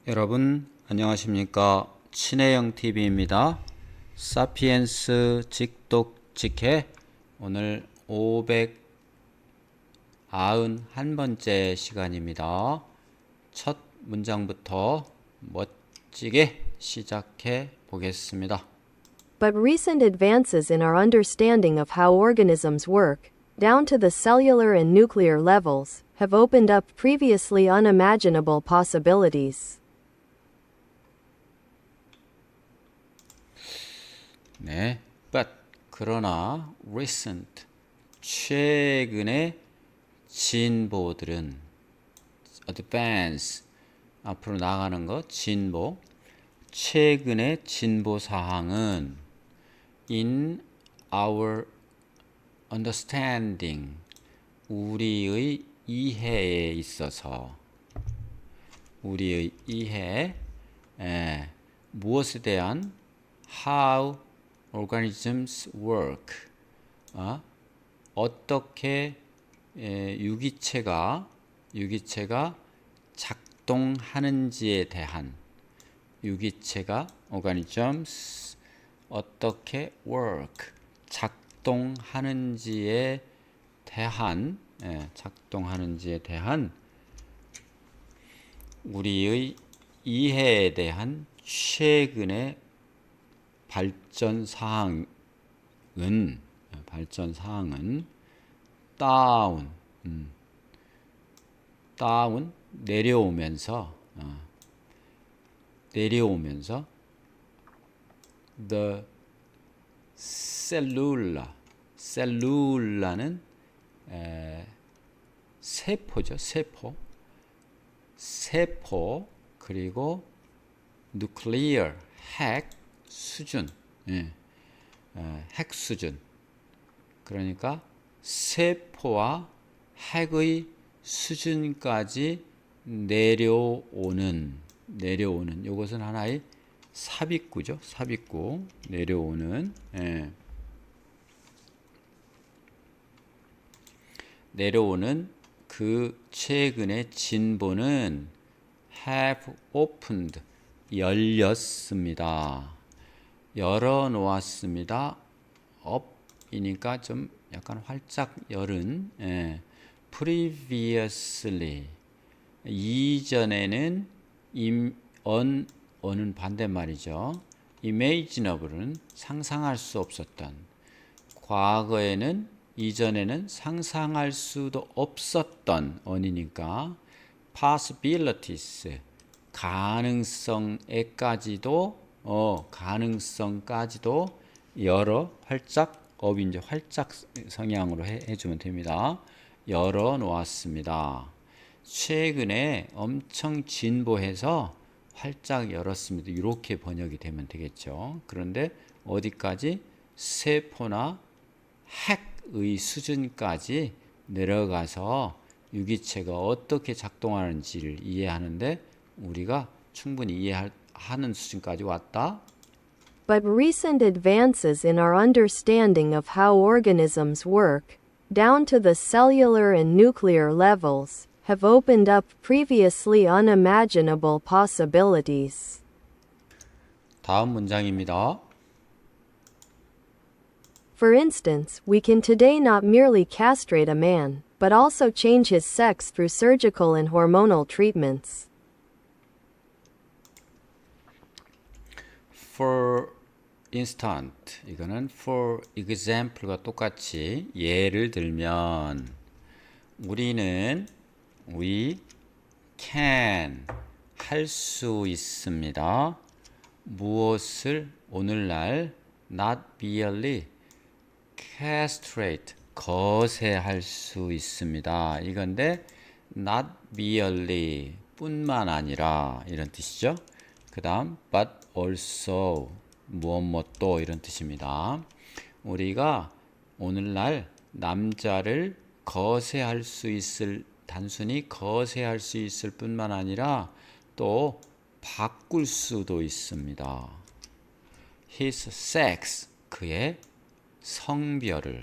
여러분 안녕하십니까? 친해영 TV입니다. 사피엔스 직독직해 오늘 591번째 시간입니다. 첫 문장부터 멋지게 시작해 보겠습니다. But recent advances in our understanding of how organisms work, down to the cellular and nuclear levels, have opened up previously unimaginable possibilities. 네, but 그러나 recent 최근의 진보들은 advance 앞으로 나가는 것 진보 최근의 진보 사항은 in our understanding 우리의 이해에 있어서 우리의 이해 무엇에 대한 how organisms work 어떻게 유기체가 작동하는지에 대한 유기체가 organisms 어떻게 work 작동하는지에 대한 우리의 이해에 대한 최근의 발전 사항은 다운 내려오면서 the 셀룰라는 세포죠. 세포 그리고 nuclear 핵 수준 핵 수준 그러니까 세포와 핵의 수준까지 내려오는 이것은 하나의 삽입구죠. 삽입구 내려오는 그 최근의 진보는 have opened 열렸습니다. 열어놓았습니다. up이니까 좀 약간 활짝 열은 previously 이전에는 on은 반대말이죠. imaginable은 상상할 수 없었던 과거에는 이전에는 상상할 수도 없었던 on이니까 possibilities 가능성까지도 열어 활짝 업이 이제 활짝 성향으로 해주면 됩니다. 열어 놓았습니다. 최근에 엄청 진보해서 활짝 열었습니다. 이렇게 번역이 되면 되겠죠. 그런데 어디까지? 세포나 핵의 수준까지 내려가서 유기체가 어떻게 작동하는지를 이해하는데 우리가 충분히 이해하는 수준까지 왔다. But recent advances in our understanding of how organisms work, down to the cellular and nuclear levels, have opened up previously unimaginable possibilities. 다음 문장입니다. For instance, we can today not merely castrate a man, but also change his sex through surgical and hormonal treatments. For instant 이거는 for example과 똑같이 예를 들면 we can 할 수 있습니다. 무엇을 오늘날 not merely castrate 거세할 수 있습니다. 이건데 not merely 뿐만 아니라 이런 뜻이죠. 그 다음 but also 무엇도 이런 뜻입니다. 우리가 오늘날 남자를 거세할 수 있을 단순히 거세할 수 있을 뿐만 아니라 또 바꿀 수도 있습니다. His sex 그의 성별을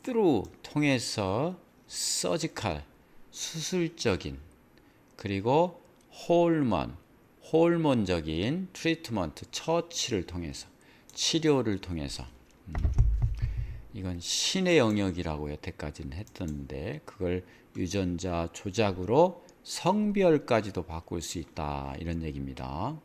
through 통해서 surgical 수술적인 그리고 호르몬적인 트리트먼트, 처치를 통해서, 치료를 통해서. 이건 신의 영역이라고 여태까지는 했던데 그걸 유전자 조작으로 성별까지도 바꿀 수 있다 이런 얘기입니다.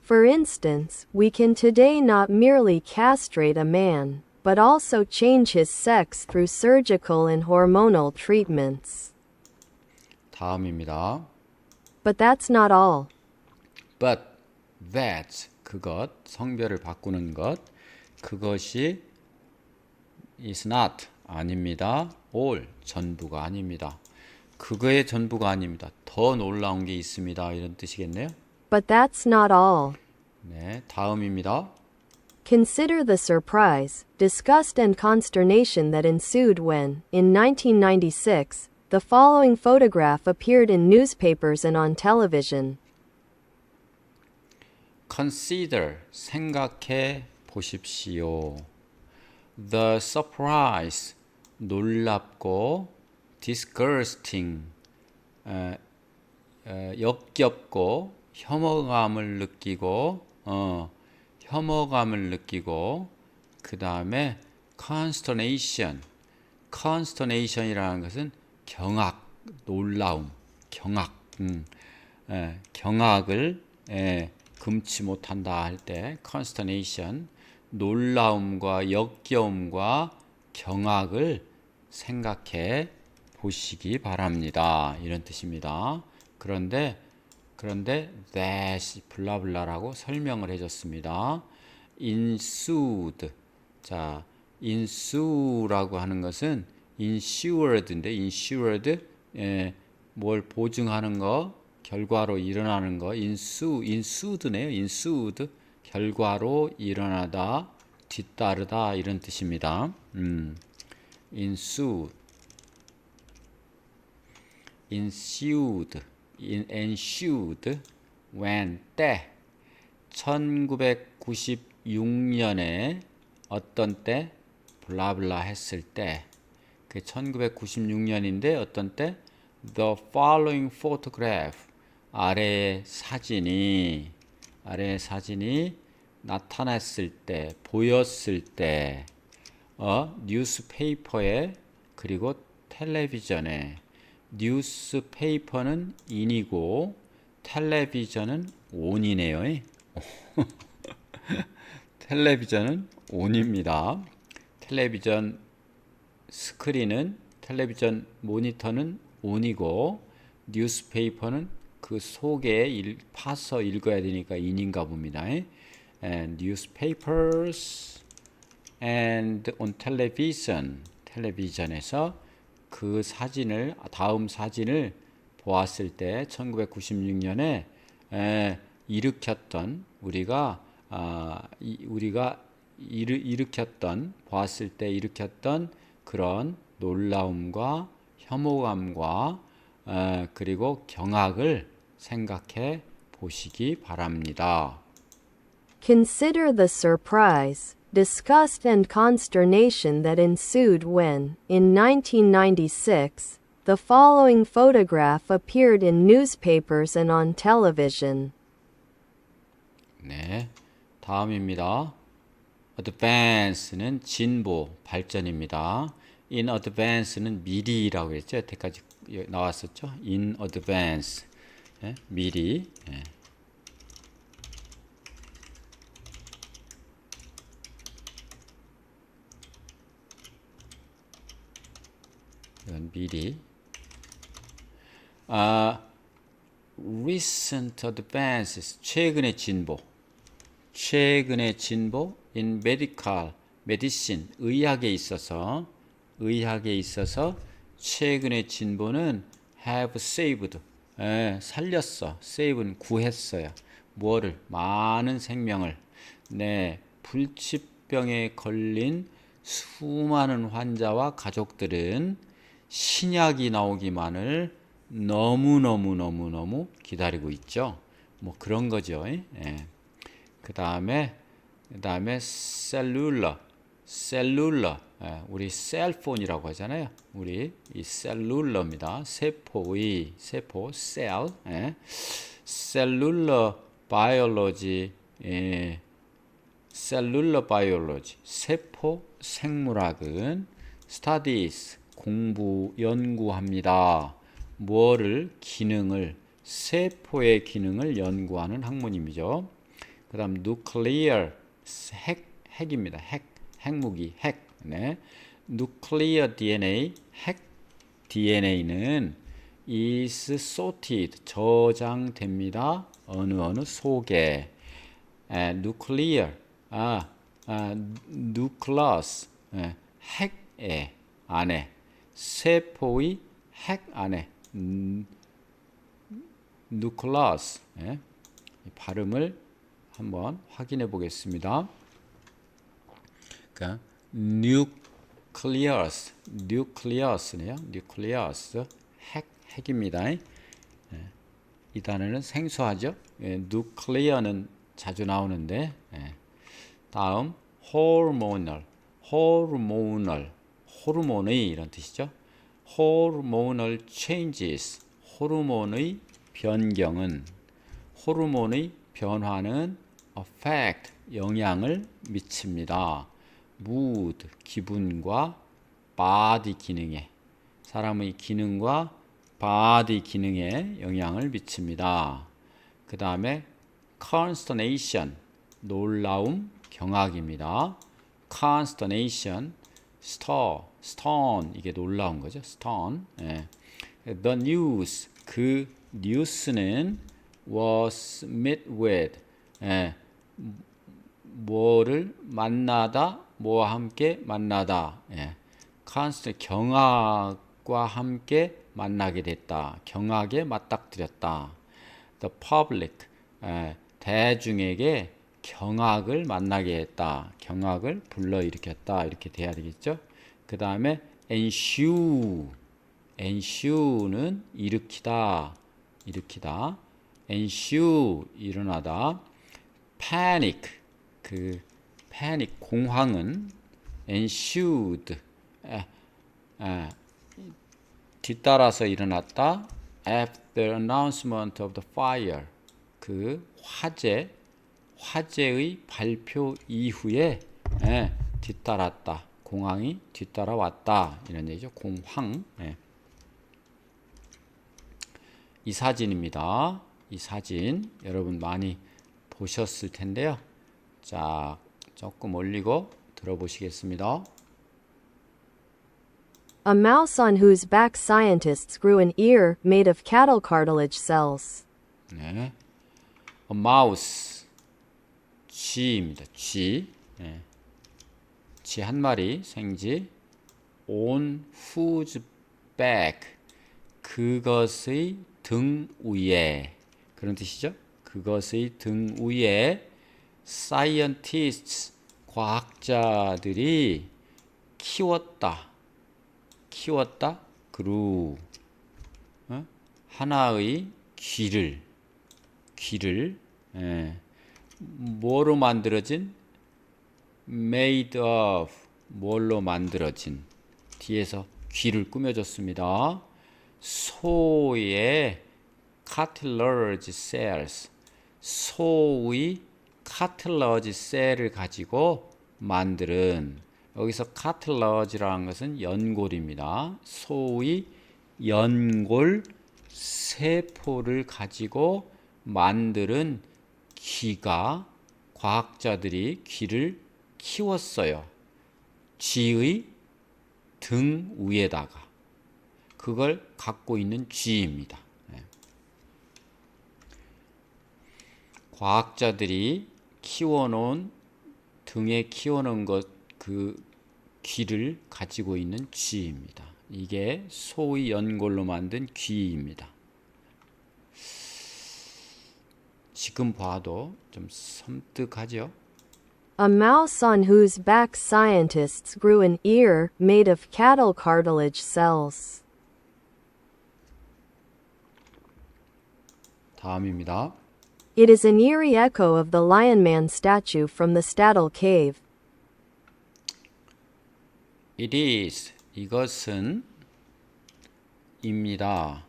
For instance, we can today not merely castrate a man, but also change his sex through surgical and hormonal treatments. 다음입니다. But that's not all. But that 그것 성별을 바꾸는 것 그것이 is not 아닙니다. all 전부가 아닙니다. 그거의 전부가 아닙니다. 더 놀라운 게 있습니다. 이런 뜻이겠네요. But that's not all. 네, 다음입니다. Consider the surprise, disgust, and consternation that ensued when, in 1996, the following photograph appeared in newspapers and on television. Consider 생각해 보십시오. The surprise 놀랍고 disgusting 역겹고 혐오감을 느끼고 그 다음에 consternation이라는 것은 경악, 놀라움, 경악을 금치 못한다 할 때 consternation, 놀라움과 역겨움과 경악을 생각해 보시기 바랍니다. 이런 뜻입니다. 그런데 that 블라블라라고 설명을 해줬습니다. ensued. 자, ensue라고 하는 것은 insured인데 insured 뭘 보증하는 거, 결과로 일어나는 거, ensued네요. ensued 결과로 일어나다, 뒤따르다 이런 뜻입니다. ensued when 때 1996년에 어떤 때 블라블라 했을 때 그 1996년인데 어떤 때 the following photograph 아래의 사진이 나타났을 때 보였을 때 뉴스페이퍼에 그리고 텔레비전에 뉴스페이퍼는 in이고 텔레비전은 on이네요. 텔레비전은 on입니다. 텔레비전 스크린은 텔레비전 모니터는 on이고 뉴스페이퍼는 그 속에 파서 읽어야 되니까 in인가 봅니다. And newspapers and on television 텔레비전에서 그 사진을 다음 사진을 보았을 때 1996년에 일으켰던 우리가 보았을 때 일으켰던 그런 놀라움과 혐오감과 그리고 경악을 생각해 보시기 바랍니다. Consider the surprise, disgust, and consternation that ensued when, in 1996, the following photograph appeared in newspapers and on television. 네, 다음입니다. advance는 진보, 발전입니다. in advance는 미리라고 했죠. 여태까지 나왔었죠. in advance, 미리. 이건 미리. recent advances, 최근의 진보 in medicine, 의학에 있어서 최근의 진보는 have saved, 살렸어. save는 구했어요. 뭐를? 많은 생명을. 네, 불치병에 걸린 수많은 환자와 가족들은 신약이 나오기만을 너무 기다리고 있죠. 뭐 그런 거죠. 그 다음에 셀룰러 우리 셀폰이라고 하잖아요. 우리 이 셀룰러입니다. 세포, 셀, 셀룰러 바이올로지, 셀룰러 바이올로지, 세포 생물학은 studies, 공부, 연구합니다. 뭐를? 기능을, 세포의 기능을 연구하는 학문임이죠. 그 다음 nuclear, 핵입니다. 핵무기, 핵. 네. nuclear DNA, 핵 DNA는 is sorted, 저장됩니다. 어느 속에. nuclear, nucleus, 핵의 안에, 세포의 핵 안에, nucleus. 발음을 한번 확인해 보겠습니다. 그러니까 nucleus네요. nucleus, 핵입니다. 이 단어는 생소하죠. nuclear는 자주 나오는데, 다음 hormonal, 호르몬의 이런 뜻이죠. hormonal changes, 호르몬의 변경은, 호르몬의 변화는 affect, 영향을 미칩니다. mood, 기분과 body 기능에, 사람의 기능과 body 기능에 영향을 미칩니다. 그 다음에 consternation, 놀라움, 경악입니다. consternation, stone, 이게 놀라운 거죠. stone. The news, 그 뉴스는 was met with, 뭐를 만나다, 뭐와 함께 만나다. constant, 경악과 함께 만나게 됐다. 경악에 맞닥뜨렸다. The public, 대중에게 경악을 만나게 했다. 경악을 불러일으켰다. 이렇게 돼야 되겠죠. 그 다음에 ensue는 일으키다. ensue, 일어나다. panic, panic, 공황은 ensued, 뒤따라서 일어났다. After the announcement of the fire, 그 화재의 발표 이후에 뒤따랐다. 공황이 뒤따라왔다. 이런 얘기죠. 공황. 이 사진입니다. 이 사진 여러분 많이 보셨을 텐데요. 자, 조금 올리고 들어보시겠습니다. A mouse on whose back scientists grew an ear made of cattle cartilage cells. 네. A mouse, 쥐입니다. 쥐. 쥐 한 마리, 생쥐. On whose back, 그것의 등 위에, 그런 뜻이죠. 그것의 등 위에 scientists, 과학자들이 키웠다. grew, 하나의 귀를, 뭐로 만들어진? made of, 뭘로 만들어진, 뒤에서 귀를 꾸며줬습니다. 소의 cartilage cells, 소의 cartilage 셀을 가지고 만드는, 여기서 cartilage라는 것은 연골입니다. 소의 연골 세포를 가지고 만드는 귀가, 과학자들이 귀를 키웠어요. 쥐의 등 위에다가. 그걸 갖고 있는 쥐입니다. 과학자들이 키워놓은, 등에 키워놓은 것, 그 귀를 가지고 있는 쥐입니다. 이게 소의 연골로 만든 귀입니다. 지금 봐도 좀 섬뜩하죠? A mouse on whose back scientists grew an ear made of cattle cartilage cells. 다음입니다. It is an eerie echo of the Lion Man statue from the Staddle Cave. It is. 이것은 입니다.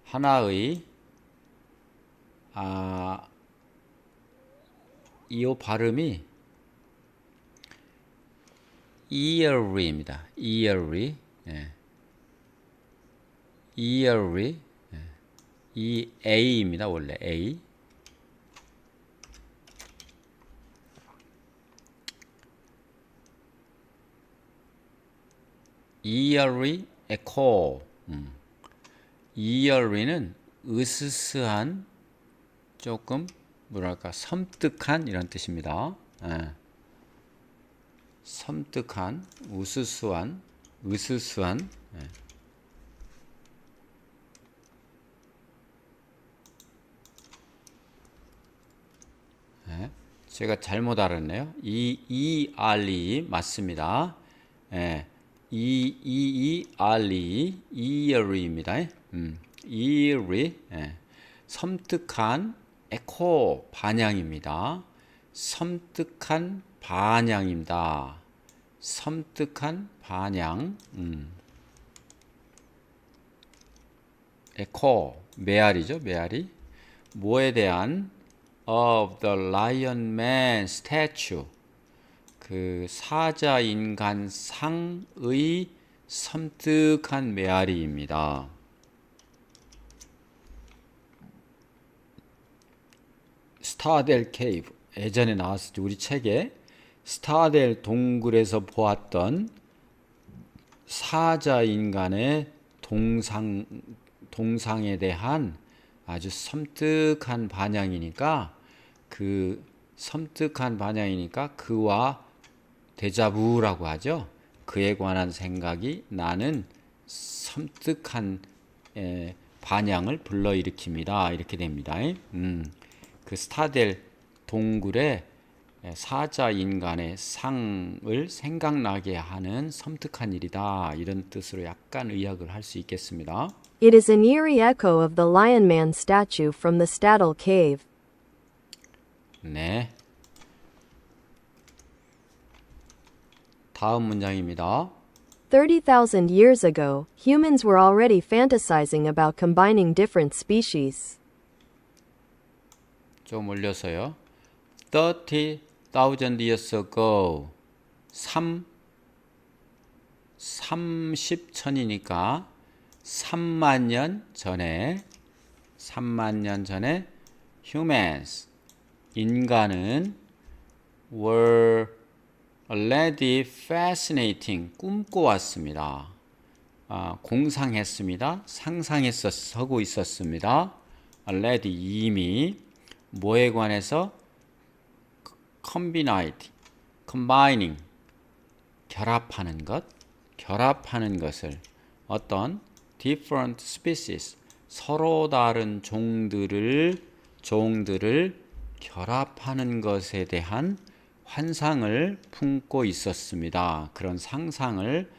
하나의 이 발음이 yearly입니다. yearly. 예. yearly. 예. 이 A입니다. 원래 A. yearly echo. yearly는 으스스한, 조금 뭐랄까 섬뜩한 이런 뜻입니다. 예. 섬뜩한, 으스스한. 예. 예. 제가 잘못 알았네요. 이 알리 맞습니다. 예. 알리 이어리입니다. 이어리. 예. 섬뜩한 에코 반향입니다. 섬뜩한 반향입니다. 섬뜩한 반향. 에코 메아리죠. 메아리. 뭐에 대한 of the lion man statue. 그 사자 인간 상의 섬뜩한 메아리입니다. 스타델 케이브. 예전에 나왔었죠. 우리 책에 스타델 동굴에서 보았던 사자 인간의 동상에 대한 아주 섬뜩한 반향이니까 그와 데자부라고 하죠. 그에 관한 생각이 나는 섬뜩한 반향을 불러일으킵니다. 이렇게 됩니다. 그 스타델 동굴에 사자 인간의 상을 생각나게 하는 섬뜩한 일이다. 이런 뜻으로 약간 의역을 할 수 있겠습니다. It is an eerie echo of the Lion Man statue from the Stadel Cave. 네. 다음 문장입니다. 30,000 years ago, humans were already fantasizing about combining different species. 좀 올려서요. 30,000 years ago. 30천이니까 3만 년 전에 humans 인간은 were already fascinating 꿈꿔왔습니다. 공상했습니다. 상상하고 있었습니다. already 이미 뭐에 관해서 combining 결합하는 것을 어떤 different species 서로 다른 종들을 결합하는 것에 대한 환상을 품고 있었습니다. 그런 상상을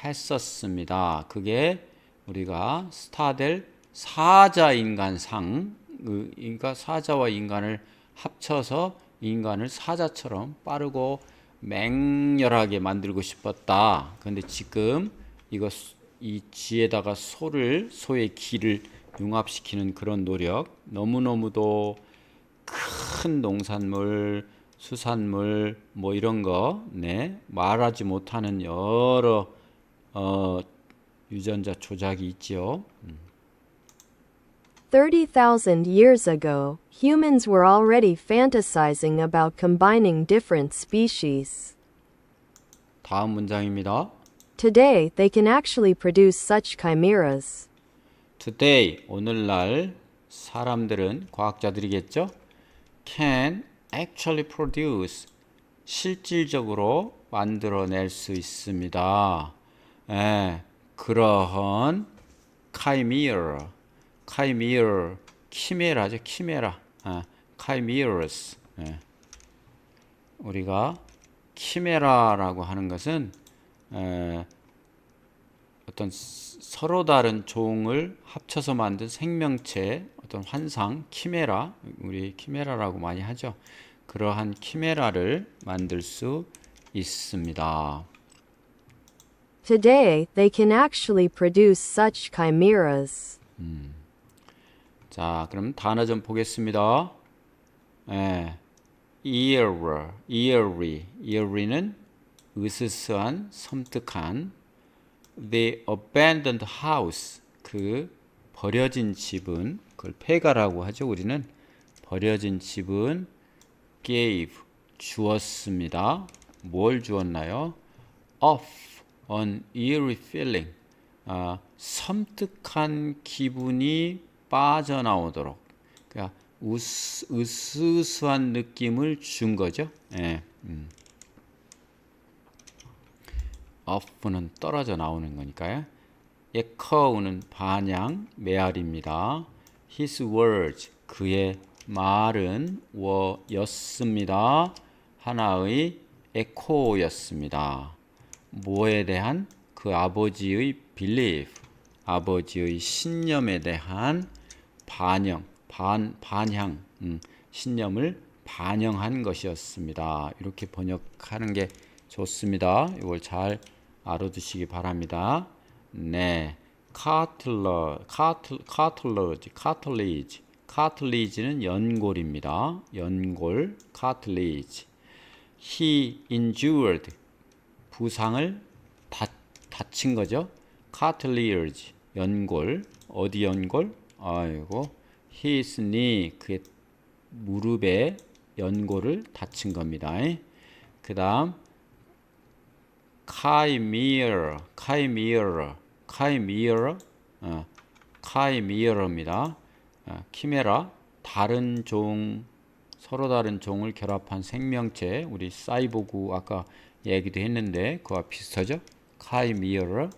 했었습니다. 그게 우리가 스타델 사자 인간상, 그러니까 사자와 인간을 합쳐서 인간을 사자처럼 빠르고 맹렬하게 만들고 싶었다. 그런데 지금 이 지에다가 소의 기를 융합시키는 그런 노력, 너무너무도 큰 농산물, 수산물 뭐 이런 거, 말하지 못하는 여러 유전자 조작이 있지요. 30,000 years ago, humans were already fantasizing about combining different species. 다음 문장입니다. Today, they can actually produce such chimeras. Today, 오늘날 사람들은, 과학자들이겠죠? Can actually produce, 실질적으로 만들어낼 수 있습니다. 그러한 키메라죠. chimeras. 우리가 키메라라고 하는 것은 어떤 서로 다른 종을 합쳐서 만든 생명체, 어떤 환상, 키메라, 우리 키메라라고 많이 하죠. 그러한 키메라를 만들 수 있습니다. Today, they can actually produce such chimeras. 자, 그럼 단어 좀 보겠습니다. 예, eerie는 으스스한, 섬뜩한. The abandoned house, 그 버려진 집은, 그걸 폐가라고 하죠. 우리는 버려진 집은 gave, 주었습니다. 뭘 주었나요? Off an eerie feeling, 섬뜩한 기분이 빠져나오도록, 그러니까 으스스한 느낌을 준 거죠. 예, off는 떨어져 나오는 거니까요. echo는 반향, 메아리입니다. His words, 그의 말은 였습니다. 하나의 echo였습니다. 뭐에 대한? 그 아버지의 belief, 아버지의 신념에 대한 반향, 신념을 반영한 것이었습니다. 이렇게 번역하는 게 좋습니다. 이걸 잘 알아두시기 바랍니다. 네, cartilage는 연골입니다. 연골, cartilage. He endured, 부상을 다친 거죠. cartilage, 연골. 어디 연골? 아이고, his knee, 그의 무릎에 연골을 다친 겁니다. 그 다음 chimera입니다. 키메라, 다른 종, 서로 다른 종을 결합한 생명체. 우리 사이보그 아까 얘기도 했는데 그와 비슷하죠. chimera.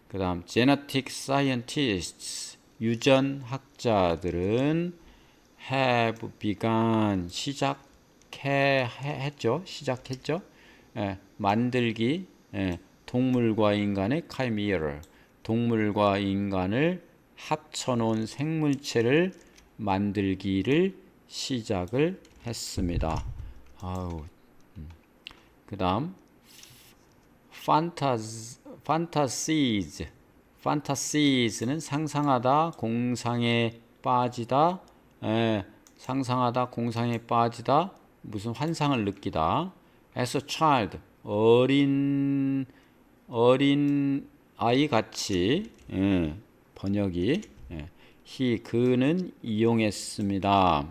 그 다음 genetic scientists, 유전학자들은 have begun, 시작했죠. 만들기, 동물과 인간의 chimera, 동물과 인간을 합쳐놓은 생물체를 만들기를 시작을 했습니다. 그 다음 fantasies는 상상하다, 공상에 빠지다, 상상하다, 공상에 빠지다, 무슨 환상을 느끼다. As a child, 어린 아이 같이, 번역이, 그는 이용했습니다.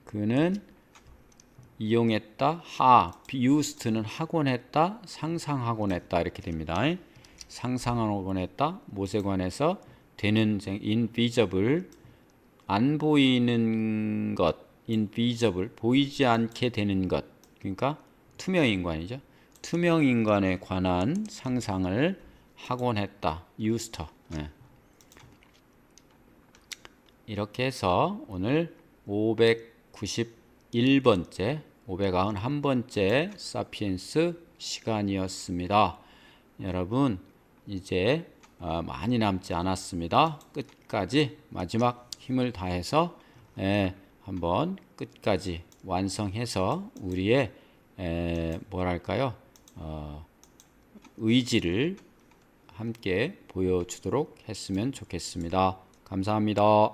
그는 이용했다. used는 하곤 했다, 상상하곤 했다, 이렇게 됩니다. 상상하곤 했다. 무엇에 관해서? 되는, invisible, 안 보이는 것, invisible, 보이지 않게 되는 것. 그러니까 투명인간이죠. 투명인간에 관한 상상을 하곤 했다. used. 이렇게 해서 오늘 591번째, 591번째 사피엔스 시간이었습니다. 여러분, 이제 많이 남지 않았습니다. 끝까지 마지막 힘을 다해서 한번 끝까지 완성해서 우리의 뭐랄까요, 의지를 함께 보여주도록 했으면 좋겠습니다. 감사합니다.